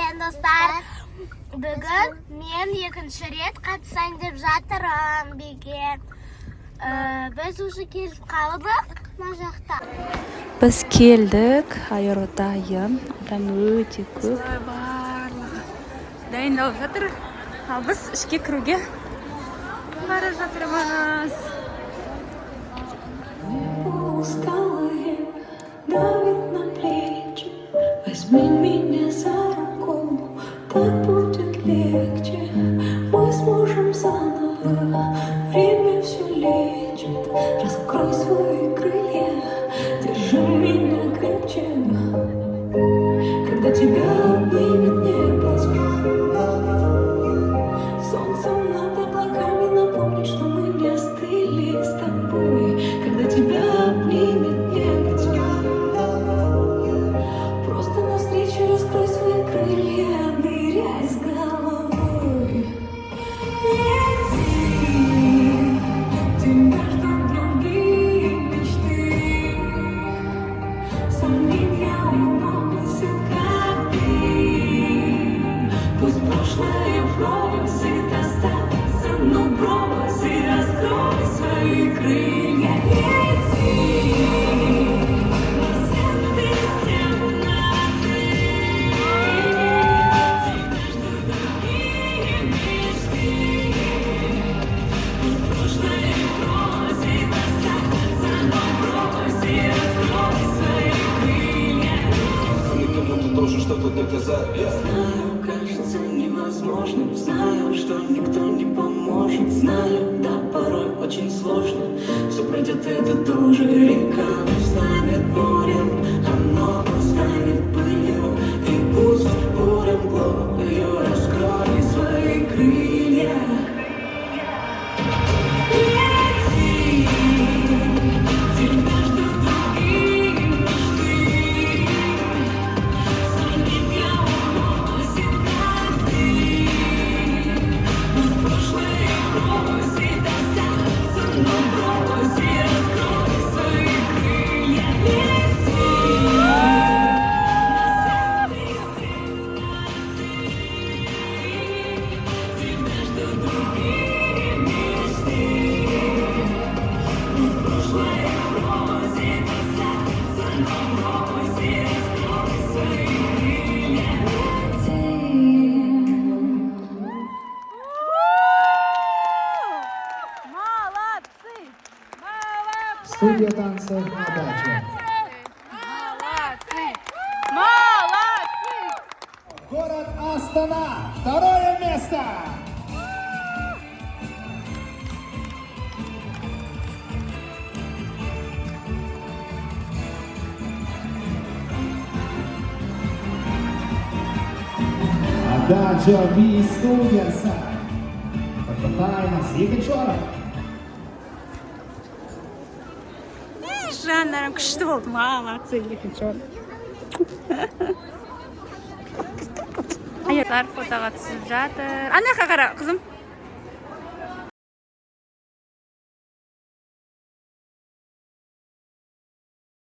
екен, достар. Бүгін мен екінші рет қатысайын деп жатырмын биге. Біз уже келіп қалдық мына жақта. Біз келдік, аэrodайын. Адам өте көп. Барлығы дайындалып жатыр. Ал біз ішке кіруге бара жатырмыз. Усталые давит на плечи. Возьми меня за руку, так будет легче. Мы сможем заново, время все лечит. Раскрой свои крылья, держи меня крепче. Когда тебя обнимет небо, солнцем над облаками напомнить, что мы не остыли с тобой. Когда тебя обнимет небо, просто навстречу раскрой свои крылья, ныряй с головой. Лети, тебя ждут другие мечты. Сомнения уносят, как дым. Пусть прошлое просит остаться, но брось и раскрой свои крылья. Лети, носят без темноты. Тебя ждут другие мечты. Пусть прошлое просит остаться, но брось и раскрой свои крылья. Кому-то должен что-то доказать. Знаю, кажется невозможным. Знаю, что никто не поможет. Знаю, да, порой очень сложно. Все пройдет, это тоже река. Станет морем, оно станет пылью. И пусть буря мглою раскрой свои крылья. Лети, тебя ждут другие мечты. Сомнения уносит, как дым. Пусть прошлое просит остаться, но брось и раскрой свои крылья. Лети, носят без темноты. Тебя ждут другие мечты. Пусть прошлое просит остаться, но брось и раскрой свои крылья. Молодцы! Молодцы! Студия танца «Отдача». Молодцы! Молодцы! Город Астана. Второе место. Отдача B студиясы. Попытаемся екінші орын. Жандарым күшті болды. Молодцы! Екінші орын. Аяқтар фотоға түсіп жатыр. Ана жаққа қара, қызым.